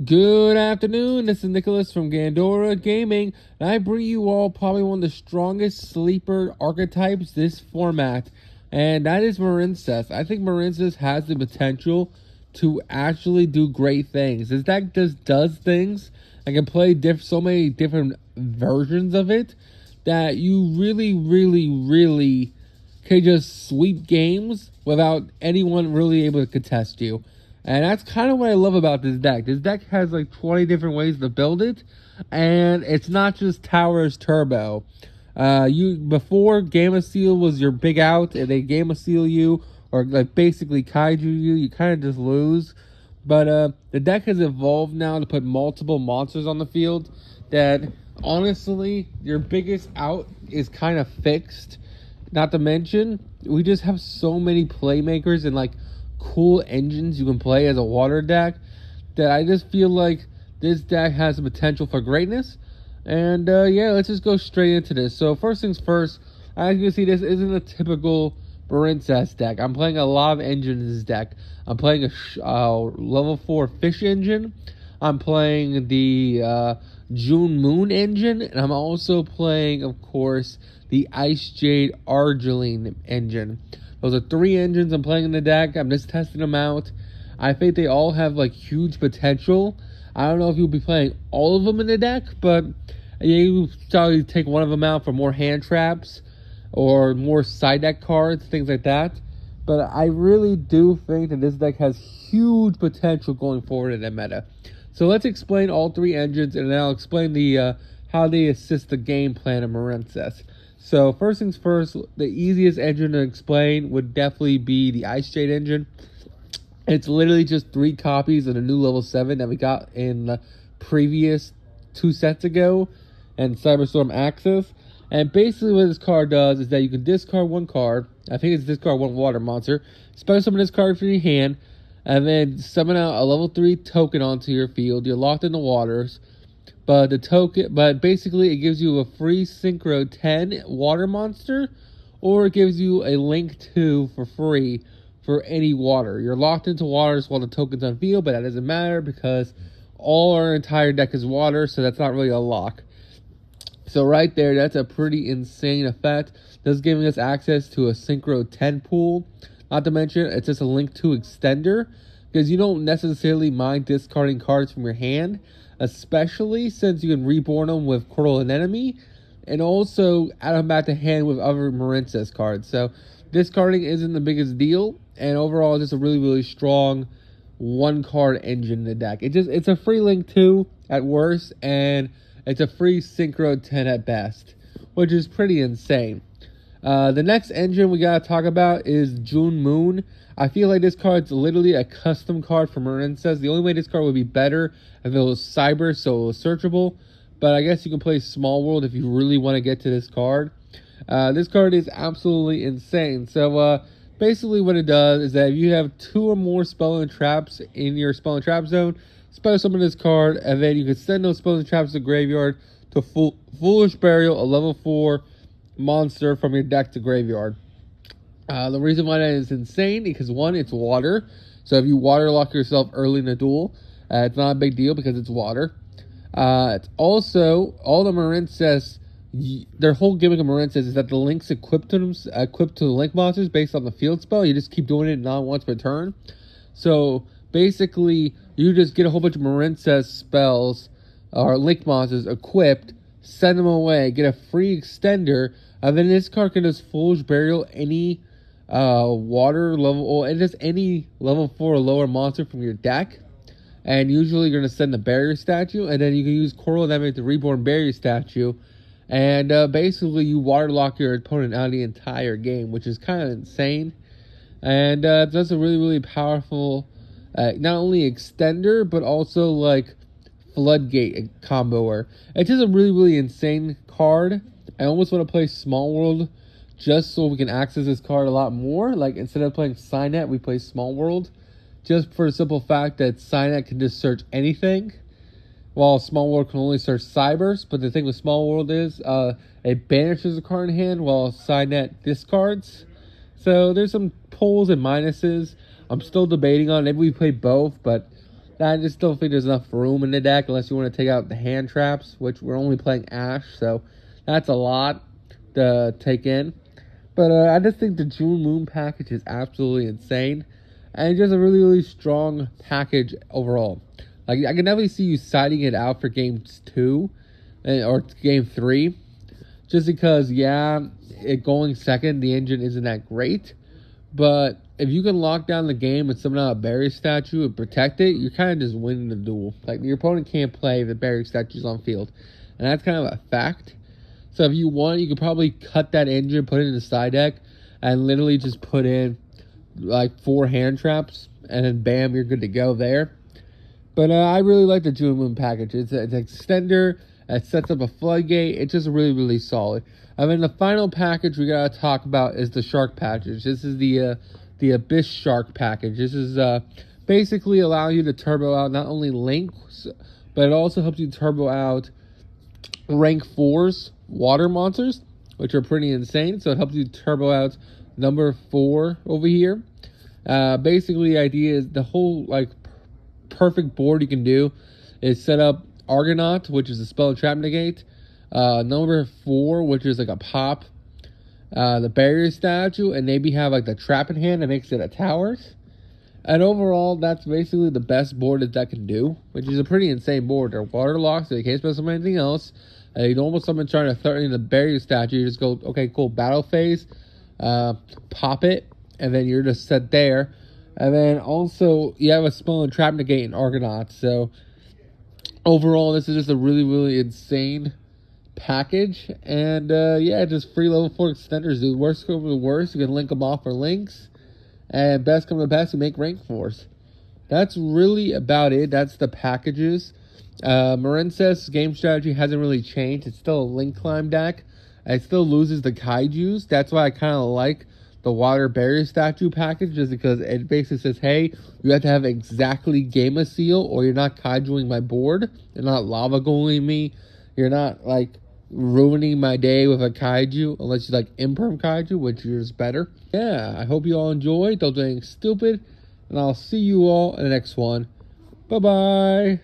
Good afternoon, this is Nicholas from Gandora Gaming, and I bring you all probably one of the strongest sleeper archetypes this format, and that is Marincess. I think Marincess has the potential to actually do great things. This deck just does things and can play so many different versions of it that you really can just sweep games without anyone really able to contest you. And that's kind of what I love about this deck. This deck has like 20 different ways to build it, and it's not just Towers Turbo. Before Gamma Seal was your big out, and they Gamma Seal you or like basically Kaiju you kind of just lose. But the deck has evolved now to put multiple monsters on the field. That honestly, your biggest out is kind of fixed. Not to mention, we just have so many playmakers and like cool engines you can play as a water deck that I just feel like this deck has the potential for greatness. And yeah, let's just go straight into this. So first things first, as you can see, this isn't a typical Marincess deck. I'm playing a lot of engines in this deck. I'm playing a level 4 fish engine. I'm playing the June Moon engine, and I'm also playing, of course, the Ice Jade Argiline engine. Those are 3 engines I'm playing in the deck. I'm just testing them out. I think they all have like huge potential. I don't know if you'll be playing all of them in the deck, but you probably take one of them out for more hand traps or more side deck cards, things like that. But I really do think that this deck has huge potential going forward in the meta. So let's explain all 3 engines, and then I'll explain the how they assist the game plan of Marincess. So first things first, the easiest engine to explain would definitely be the Ice Jade engine. It's literally just 3 copies of the new level 7 that we got in the previous 2 sets ago and Cyberstorm Acess. And basically what this card does is that you can discard 1 card. I think it's discard 1 water monster. Special summon this card from your hand, and then summon out a level 3 token onto your field. You're locked in the waters. But basically it gives you a free Synchro 10 water monster, or it gives you a Link 2 for free for any water. You're locked into waters while the token's on field, but that doesn't matter because all our entire deck is water, so that's not really a lock. So right there, that's a pretty insane effect. This is giving us access to a Synchro 10 pool. Not to mention, it's just a Link 2 extender, because you don't necessarily mind discarding cards from your hand, especially since you can reborn them with Coral Anemone, and also add them back to hand with other Marincess cards. So discarding isn't the biggest deal, and overall it's just a really strong 1-card engine in the deck. It's a free Link 2 at worst, and it's a free Synchro 10 at best, which is pretty insane. The next engine we gotta talk about is June Moon. I feel like this card's literally a custom card for Marincess. The only way this card would be better if it was cyber, so it was searchable. But I guess you can play Small World if you really want to get to this card. This card is absolutely insane. So basically what it does is that if you have 2 or more spell and traps in your spell and trap zone, special summon this card, and then you can send those spells and traps to the graveyard to Foolish Burial, a level 4 monster from your deck to graveyard. The reason why that is insane because 1, it's water. So if you water lock yourself early in a duel, it's not a big deal because it's water. It's also all the Marincess. Their whole gimmick of Marincess is that the links equipped to the link monsters based on the field spell. You just keep doing it not once per turn. So basically, you just get a whole bunch of Marincess spells or link monsters equipped, send them away, get a free extender, and then this card can just Foolish Burial any water level, or just any level 4 or lower monster from your deck. And usually you're going to send the barrier statue, and then you can use Coral Anemone to reborn barrier statue. And basically you waterlock your opponent out of the entire game, which is kind of insane. And that's a really powerful, not only extender, but also like floodgate comboer. It's just a really insane card. I almost want to play Small World just so we can access this card a lot more. Like instead of playing Cynet, we play Small World. Just for the simple fact that Cynet can just search anything, while Small World can only search Cybers. But the thing with Small World is it banishes a card in hand while Cynet discards. So there's some pros and minuses. I'm still debating on it. Maybe we play both, but I just don't think there's enough room in the deck unless you want to take out the hand traps, which we're only playing Ash, so that's a lot to take in. But I just think the June Moon package is absolutely insane, and just a really, really strong package overall. Like, I can definitely see you siding it out for games 2 or game 3, just because, yeah, it going second, the engine isn't that great. But if you can lock down the game and summon out a Barrier statue and protect it, you're kind of just winning the duel. Like, your opponent can't play if the Barrier statue's on field. And that's kind of a fact. So if you want, you could probably cut that engine, put it in the side deck, and literally just put in like 4 hand traps, and then bam, you're good to go there. But I really like the June Moon package. It's an extender. It sets up a floodgate. It's just really, really solid. And then the final package we gotta talk about is the Shark package. This is the Abyss Shark package. This is basically allowing you to turbo out not only links, but it also helps you turbo out rank 4s water monsters, which are pretty insane. So it helps you turbo out number 4 over here. Basically, the idea is the whole like perfect board you can do is set up Argonaut, which is a spell and trap negate. Number 4, which is like a pop. The Barrier statue, and maybe have like the trap in hand that makes it a towers. And overall, that's basically the best board that that can do, which is a pretty insane board. They're waterlocked, so you can't spell summon anything else. You don't want someone trying to threaten the Barrier statue. You just go, okay, cool, battle phase, pop it, and then you're just set there. And then also, you have a spell and trap negate in Argonaut. So overall, this is just a really, really insane package. And yeah, just free level 4 extenders, dude. Worst come to the worst, you can link them off for links. And best come to best, you make rank 4s. That's really about it. That's the packages. Marincess game strategy hasn't really changed. It's still a link climb deck. It still loses the kaijus. That's why I kind of like the water barrier statue package, just because it basically says, hey, you have to have exactly Gamma Seal or you're not kaijuing my board. You're not lava goaling me. You're not like ruining my day with a kaiju, unless you like imperm kaiju, which is better. Yeah, I hope you all enjoyed. Don't do anything stupid, and I'll see you all in the next one. Bye bye.